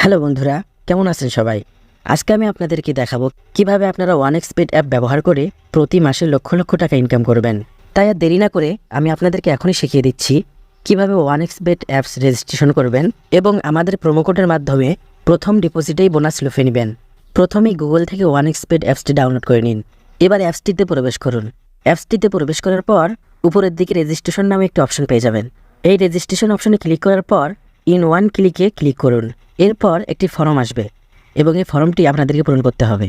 Hello বন্ধুরা, কেমন আছেন সবাই? আজকে আমি আপনাদেরকে দেখাবো কিভাবে আপনারা ওয়ানএক্সপেড অ্যাপ ব্যবহার করে প্রতি মাসে লক্ষ লক্ষ টাকা ইনকাম করবেন। তাই আর দেরি না করে আমি আপনাদেরকে এখনই শিখিয়ে দিচ্ছি কিভাবে ওয়ানএক্সপেড অ্যাপস রেজিস্ট্রেশন করবেন এবং আমাদের প্রোমোকোডের মাধ্যমে প্রথম ডিপোজিটেই বোনাস লুফে নেবেন। প্রথমেই গুগল থেকে ওয়ানএক্সপেড অ্যাপসটি ডাউনলোড করে নিন। এবার অ্যাপসটিতে প্রবেশ করুন। অ্যাপসটিতে প্রবেশ করার পর উপরের দিকে রেজিস্ট্রেশন নামে একটি অপশন পেয়ে যাবেন। এই রেজিস্ট্রেশন অপশনে ক্লিক করার পর ইন ওয়ান ক্লিকে ক্লিক করুন। এরপর একটি ফর্ম আসবে এবং এই ফর্মটি আপনাদেরকে পূরণ করতে হবে।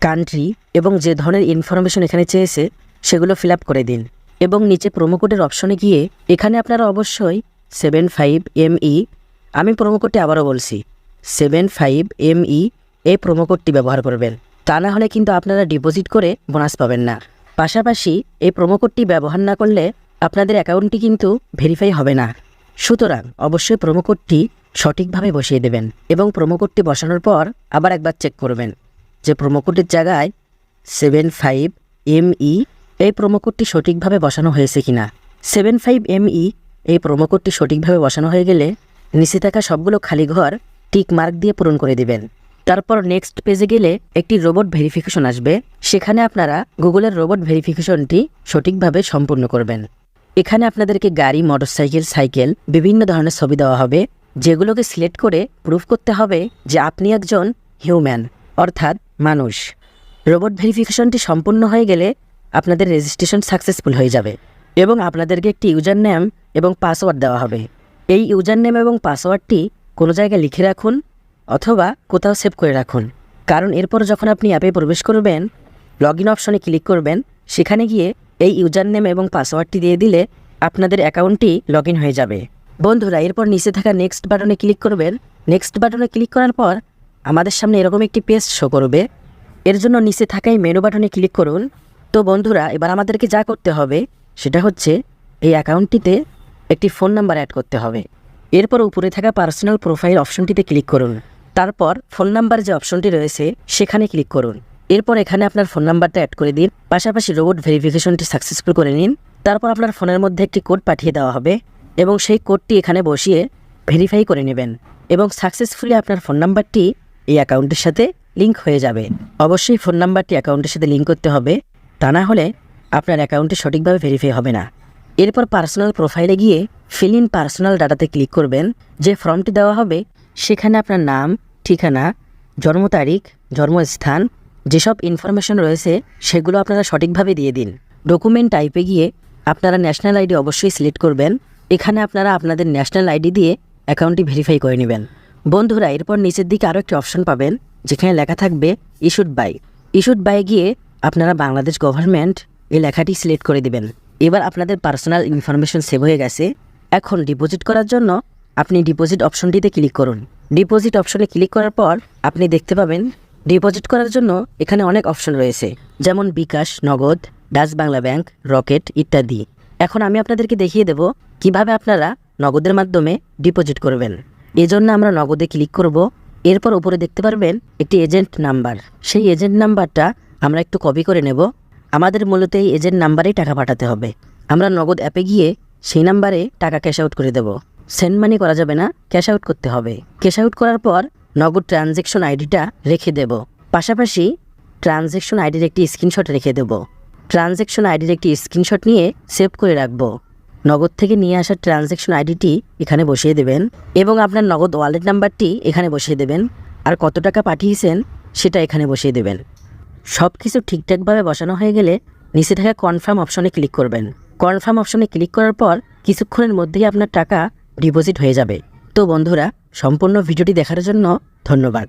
কান্ট্রি এবং যে ধরনের ইনফরমেশন এখানে চেয়েছে সেগুলো ফিল আপ করে দিন এবং নিচে প্রোমোকোডের অপশনে গিয়ে এখানে আপনারা অবশ্যই 75ME, আমি প্রোমোকোডটি আবারও বলছি 75ME এই প্রোমোকোডটি ব্যবহার করবেন। তা না হলে কিন্তু আপনারা ডিপোজিট করে বোনাস পাবেন না। পাশাপাশি এই প্রোমোকোডটি ব্যবহার না করলে আপনাদের অ্যাকাউন্টটি কিন্তু ভেরিফাই হবে না। সুতরাং অবশ্যই প্রোমোকোডটি সঠিকভাবে বসিয়ে দেবেন এবং প্রোমোকোডটি বসানোর পর আবার একবার চেক করবেন যে প্রোমোকোডের জায়গায় 75ME এই প্রোমোকোডটি সঠিকভাবে বসানো হয়েছে কিনা। 75ME এই প্রোমোকোডটি সঠিকভাবে বসানো হয়ে গেলে নিচে থাকা সবগুলো খালি ঘর টিক মার্ক দিয়ে পূরণ করে দিবেন। তারপর নেক্সট পেজে গেলে একটি রোবট ভেরিফিকেশন আসবে। সেখানে আপনারা গুগলের রোবট ভেরিফিকেশনটি সঠিকভাবে সম্পূর্ণ করবেন। এখানে আপনাদেরকে গাড়ি, মোটরসাইকেল, সাইকেল বিভিন্ন ধরনের ছবি দেওয়া হবে, যেগুলোকে সিলেক্ট করে প্রুফ করতে হবে যে আপনি একজন হিউম্যান, অর্থাৎ মানুষ। রোবট ভেরিফিকেশনটি সম্পূর্ণ হয়ে গেলে আপনাদের রেজিস্ট্রেশন সাকসেসফুল হয়ে যাবে এবং আপনাদেরকে একটি ইউজার নেম এবং পাসওয়ার্ড দেওয়া হবে। এই ইউজার নেম এবং পাসওয়ার্ডটি কোনো জায়গায় লিখে রাখুন অথবা কোথাও সেভ করে রাখুন, কারণ এরপর যখন আপনি অ্যাপে প্রবেশ করবেন, লগ ইন অপশনে ক্লিক করবেন, সেখানে গিয়ে এই ইউজার নেম এবং পাসওয়ার্ডটি দিয়ে দিলে আপনাদের অ্যাকাউন্টটি লগ ইন হয়ে যাবে। বন্ধুরা, এরপর নিচে থাকা নেক্সট বাটনে ক্লিক করবেন। নেক্সট বাটনে ক্লিক করার পর আমাদের সামনে এরকম একটি পেজ শো করবে। এর জন্য নিচে থাকা এই মেনু বাটনে ক্লিক করুন। তো বন্ধুরা, এবার আমাদেরকে যা করতে হবে সেটা হচ্ছে এই অ্যাকাউন্টটিতে একটি ফোন নাম্বার অ্যাড করতে হবে। এরপর উপরে থাকা পার্সোনাল প্রোফাইল অপশনটিতে ক্লিক করুন। তারপর ফোন নাম্বার যে অপশনটি রয়েছে সেখানে ক্লিক করুন। এরপর এখানে আপনার ফোন নাম্বারটা অ্যাড করে দিন, পাশাপাশি রোবট ভেরিফিকেশনটি সাকসেসফুল করে নিন। তারপর আপনার ফোনের মধ্যে একটি কোড পাঠিয়ে দেওয়া হবে এবং সেই কোডটি এখানে বসিয়ে ভেরিফাই করে নেবেন এবং সাকসেসফুলি আপনার ফোন নাম্বারটি এই অ্যাকাউন্টের সাথে লিঙ্ক হয়ে যাবে। অবশ্যই ফোন নাম্বারটি অ্যাকাউন্টের সাথে লিঙ্ক করতে হবে, তা না হলে আপনার অ্যাকাউন্টটি সঠিকভাবে ভেরিফাই হবে না। এরপর পার্সোনাল প্রোফাইলে গিয়ে ফিল ইন পার্সোনাল ডাটাতে ক্লিক করবেন। যে ফর্মটি দেওয়া হবে সেখানে আপনার নাম, ঠিকানা, জন্ম তারিখ, জন্মস্থান, যেসব ইনফরমেশন রয়েছে সেগুলো আপনারা সঠিকভাবে দিয়ে দিন। ডকুমেন্ট টাইপে গিয়ে আপনারা ন্যাশনাল আইডি অবশ্যই সিলেক্ট করবেন। এখানে আপনারা আপনাদের ন্যাশনাল আইডি দিয়ে অ্যাকাউন্টটি ভেরিফাই করে নেবেন। বন্ধুরা, এরপর নিচের দিকে আরও একটি অপশন পাবেন যেখানে লেখা থাকবে ইস্যুড বাই। ইস্যুড বাই গিয়ে আপনারা বাংলাদেশ গভর্নমেন্ট এই লেখাটি সিলেক্ট করে দিবেন। এবার আপনাদের পার্সোনাল ইনফরমেশন সেভ হয়ে গেছে। এখন ডিপোজিট করার জন্য আপনি ডিপোজিট অপশনটিতে ক্লিক করুন। ডিপোজিট অপশনে ক্লিক করার পর আপনি দেখতে পাবেন ডিপোজিট করার জন্য এখানে অনেক অপশন রয়েছে, যেমন বিকাশ, নগদ, ডাচ বাংলা ব্যাংক, রকেট ইত্যাদি। এখন আমি আপনাদেরকে দেখিয়ে দেব কিভাবে আপনারা নগদের মাধ্যমে ডিপোজিট করবেন। এজন্য আমরা নগদে ক্লিক করব। এরপর উপরে দেখতে পারবেন একটি এজেন্ট নাম্বার। সেই এজেন্ট নাম্বারটা আমরা একটু কপি করে নেব। আমাদের মূলত এই এজেন্ট নাম্বারেই টাকা পাঠাতে হবে। আমরা নগদ অ্যাপে গিয়ে সেই নাম্বারে টাকা ক্যাশ আউট করে দেব। সেন্ড মানি করা যাবে না, ক্যাশ আউট করতে হবে। ক্যাশ আউট করার পর নগদ ট্রানজ্যাকশন আইডিটা রেখে দেব। পাশাপাশি ট্রানজ্যাকশন আইডির একটি স্ক্রিনশট রেখে দেব। ট্রানজ্যাকশন আইডির একটি স্ক্রিনশট নিয়ে সেভ করে রাখব। নগদ থেকে নিয়ে আসা ট্রানজ্যাকশন আইডিটি এখানে বসিয়ে দেবেন এবং আপনার নগদ ওয়ালেট নাম্বারটি এখানে বসিয়ে দেবেন, আর কত টাকা পাঠিয়েছেন সেটা এখানে বসিয়ে দেবেন। সব কিছু ঠিকঠাকভাবে বসানো হয়ে গেলে নিচে থাকা কনফার্ম অপশনে ক্লিক করবেন। কনফার্ম অপশনে ক্লিক করার পর কিছুক্ষণের মধ্যেই আপনার টাকা ডিপোজিট হয়ে যাবে। তো বন্ধুরা, সম্পূর্ণ ভিডিওটি দেখার জন্য ধন্যবাদ।